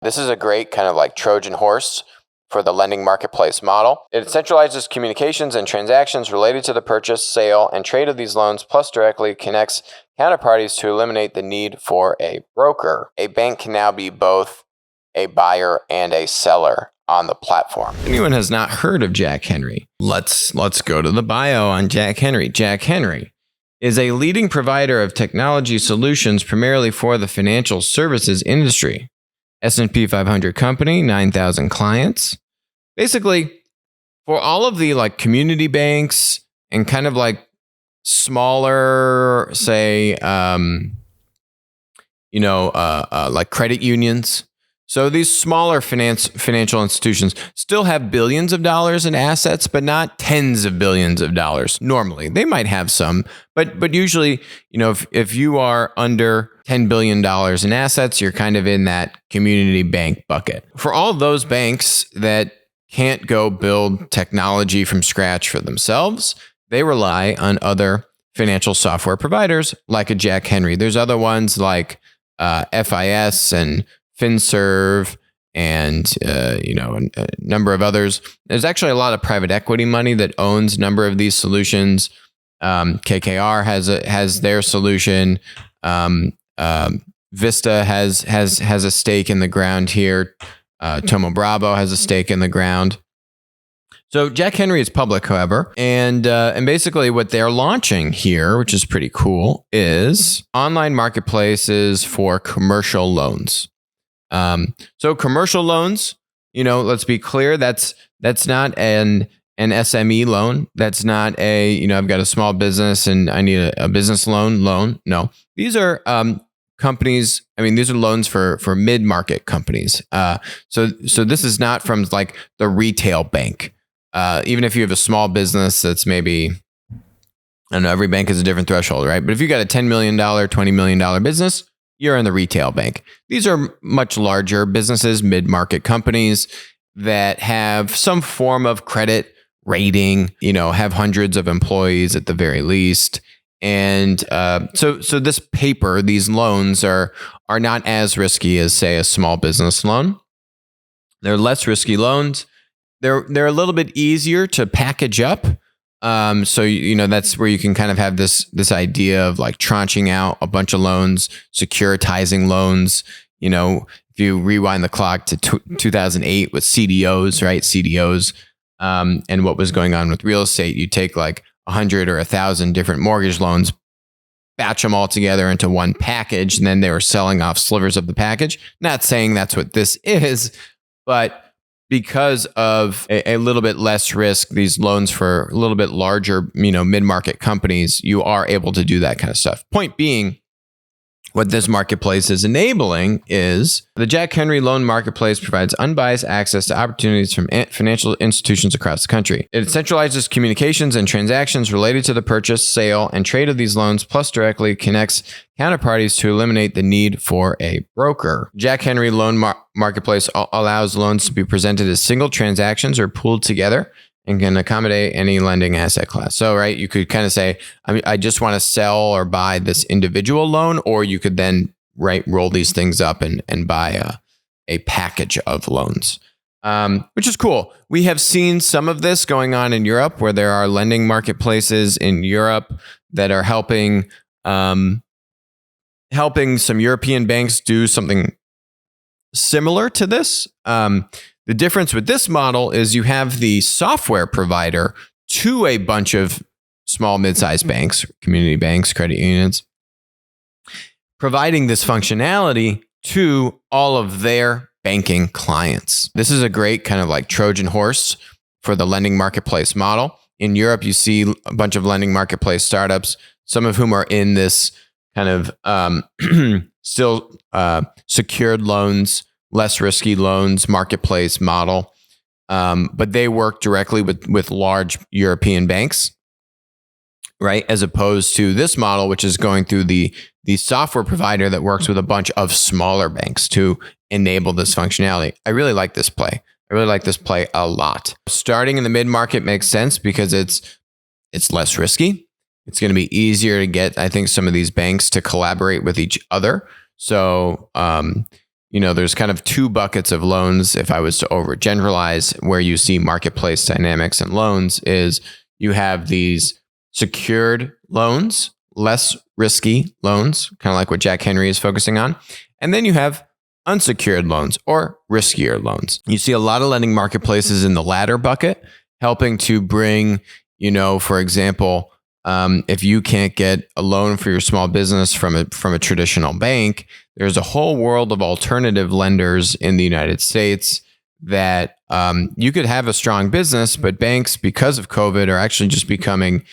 This is a great kind of like Trojan horse for the lending marketplace model. It centralizes communications and transactions related to the purchase, sale, and trade of these loans, plus directly connects counterparties to eliminate the need for a broker. A bank can now be both a buyer and a seller on the platform. If anyone has not heard of Jack Henry, let's go to the bio on Jack Henry. Jack Henry is a leading provider of technology solutions primarily for the financial services industry. S&P 500 company, 9,000 clients. Basically, for all of the like community banks and kind of like smaller, say, like credit unions. So these smaller financial institutions still have billions of dollars in assets, but not tens of billions of dollars. Normally, they might have some, but usually, if you are under $10 billion in assets, you're kind of in that community bank bucket. For all those banks that can't go build technology from scratch for themselves, they rely on other financial software providers like a Jack Henry. There's other ones like FIS and FinServe and a number of others. There's actually a lot of private equity money that owns a number of these solutions. KKR has their solution. Vista has a stake in the ground here. Tomo Bravo has a stake in the ground. So Jack Henry is public, however, and basically what they're launching here, which is pretty cool, is online marketplaces for commercial loans. So commercial loans, let's be clear, that's not an SME loan. That's not I've got a small business and I need a business loan. No, these are companies. I mean, these are loans for mid-market companies. So this is not from like the retail bank. Even if you have a small business that's maybe, I don't know, every bank has a different threshold, right? But if you got a $10 million, $20 million business, you're in the retail bank. These are much larger businesses, mid-market companies that have some form of credit rating, have hundreds of employees at the very least. And so this paper, these loans are not as risky as, say, a small business loan. They're less risky loans. They're a little bit easier to package up. So that's where you can kind of have this idea of like tranching out a bunch of loans, securitizing loans. If you rewind the clock to 2008 with CDOs, right? CDOs, and what was going on with real estate, you take like 100 or 1,000 different mortgage loans, batch them all together into one package, and then they were selling off slivers of the package. Not saying that's what this is, but because of a little bit less risk, these loans for a little bit larger, mid-market companies, you are able to do that kind of stuff. Point being, what this marketplace is enabling is the Jack Henry Loan Marketplace provides unbiased access to opportunities from financial institutions across the country. It centralizes communications and transactions related to the purchase, sale, and trade of these loans, plus directly connects counterparties to eliminate the need for a broker. Jack Henry Loan Marketplace allows loans to be presented as single transactions or pooled together and can accommodate any lending asset class. So, right, you could kind of say, I just want to sell or buy this individual loan, or you could then, roll these things up and buy a package of loans, which is cool. We have seen some of this going on in Europe, where there are lending marketplaces in Europe that are helping some European banks do something similar to this. The difference with this model is you have the software provider to a bunch of small, mid-sized banks, community banks, credit unions, providing this functionality to all of their banking clients. This is a great kind of like Trojan horse for the lending marketplace model. In Europe, you see a bunch of lending marketplace startups, some of whom are in this kind of still secured loans, less risky loans marketplace model. But they work directly with large European banks, right? As opposed to this model, which is going through the software provider that works with a bunch of smaller banks to enable this functionality. I really like this play. I really like this play a lot. Starting in the mid-market makes sense because it's less risky. It's going to be easier to get, I think, some of these banks to collaborate with each other. So, there's kind of two buckets of loans. If I was to overgeneralize where you see marketplace dynamics and loans is you have these secured loans, less risky loans, kind of like what Jack Henry is focusing on. And then you have unsecured loans or riskier loans. You see a lot of lending marketplaces in the latter bucket, helping to bring, for example, if you can't get a loan for your small business from a traditional bank, there's a whole world of alternative lenders in the United States that you could have a strong business, but banks, because of COVID, are actually just becoming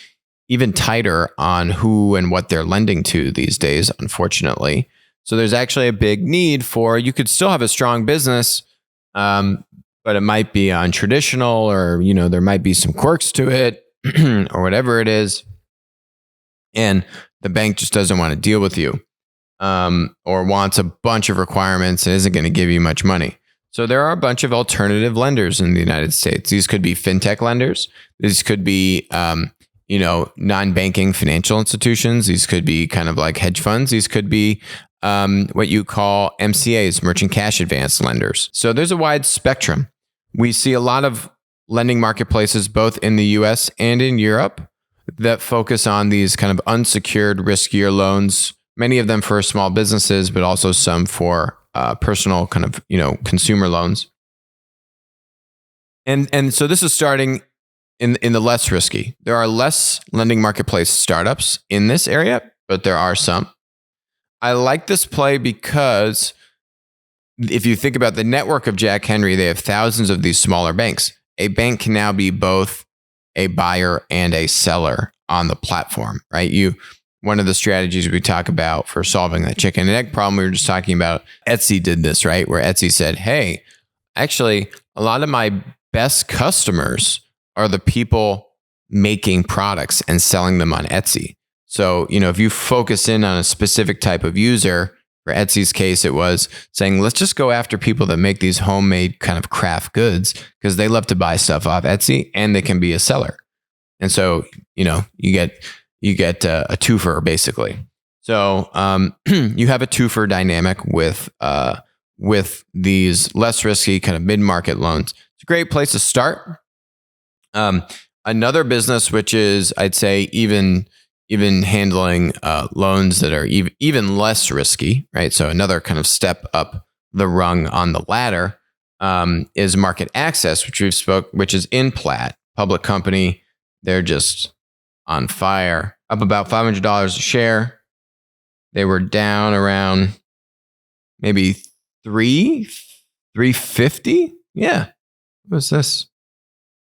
even tighter on who and what they're lending to these days, unfortunately. So there's actually a big need for, you could still have a strong business, but it might be untraditional, or, there might be some quirks to it or whatever it is. And the bank just doesn't want to deal with you, or wants a bunch of requirements and isn't going to give you much money. So there are a bunch of alternative lenders in the United States. These could be fintech lenders. These could be, non-banking financial institutions. These could be kind of like hedge funds. These could be what you call MCAs, merchant cash advance lenders. So there's a wide spectrum. We see a lot of lending marketplaces, both in the US and in Europe, that focus on these kind of unsecured, riskier loans, many of them for small businesses, but also some for personal kind of, consumer loans. And so this is starting in the less risky. There are less lending marketplace startups in this area, but there are some. I like this play because if you think about the network of Jack Henry, they have thousands of these smaller banks. A bank can now be both a buyer and a seller on the platform, right? One of the strategies we talk about for solving that chicken and egg problem, we were just talking about, Etsy did this, right? Where Etsy said, hey, actually, a lot of my best customers are the people making products and selling them on Etsy. So, if you focus in on a specific type of user, for Etsy's case, it was saying, let's just go after people that make these homemade kind of craft goods because they love to buy stuff off Etsy and they can be a seller. And so, you get a twofer basically. So you have a twofer dynamic with these less risky kind of mid-market loans. It's a great place to start. Another business, which is, I'd say, even handling loans that are even less risky, right? So another kind of step up the rung on the ladder is Market Access, which is in Platt, public company. They're just on fire, up about $500 a share. They were down around maybe $350. Yeah, what was this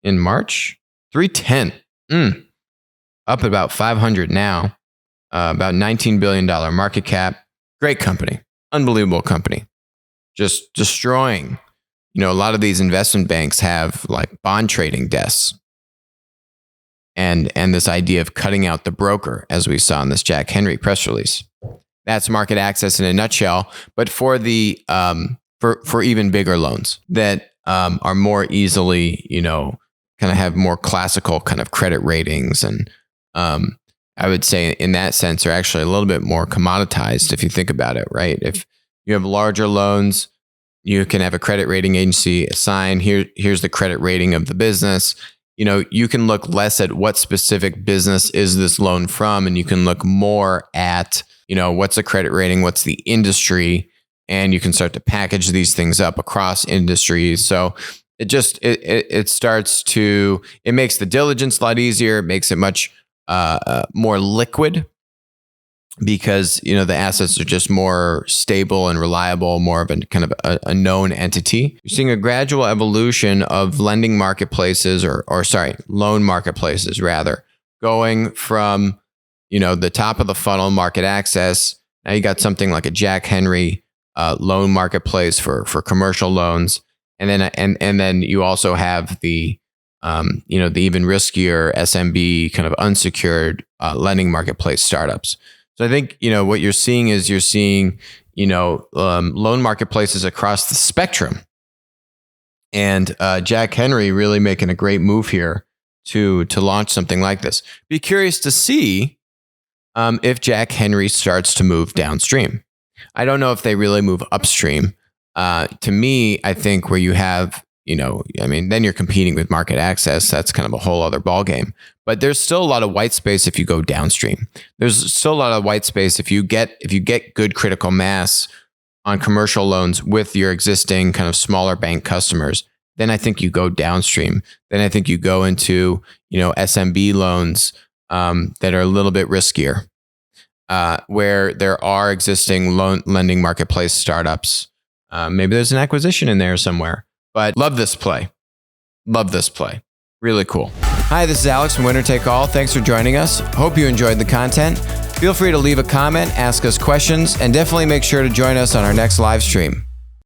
in March? $310. Up at about 500 now, about $19 billion market cap. Great company, unbelievable company, just destroying. A lot of these investment banks have like bond trading desks, and this idea of cutting out the broker, as we saw in this Jack Henry press release. That's Market Access in a nutshell, but for the for even bigger loans that are more easily, kind of have more classical kind of credit ratings, and I would say in that sense are actually a little bit more commoditized if you think about it, right? If you have larger loans, you can have a credit rating agency assign, here's the credit rating of the business. You can look less at what specific business is this loan from, and you can look more at, what's the credit rating, what's the industry, and you can start to package these things up across industries. So it makes the diligence a lot easier. It makes it much more liquid because, the assets are just more stable and reliable, more of a kind of a known entity. You're seeing a gradual evolution of lending marketplaces loan marketplaces rather, going from, the top of the funnel Market Access. Now you got something like a Jack Henry loan marketplace for commercial loans. And then you also have the even riskier SMB kind of unsecured lending marketplace startups. So I think, what you're seeing is loan marketplaces across the spectrum, and Jack Henry really making a great move here to launch something like this. Be curious to see if Jack Henry starts to move downstream. I don't know if they really move upstream. To me, I think where you have, then you're competing with market access. That's kind of a whole other ballgame. But there's still a lot of white space if you go downstream. There's still a lot of white space if you get good critical mass on commercial loans with your existing kind of smaller bank customers. Then I think you go downstream. Then I think you go into SMB loans that are a little bit riskier, where there are existing lending marketplace startups. Maybe there's an acquisition in there somewhere. But love this play. Really cool. Hi, this is Alex from Winner Take All. Thanks for joining us. Hope you enjoyed the content. Feel free to leave a comment, ask us questions, and definitely make sure to join us on our next live stream.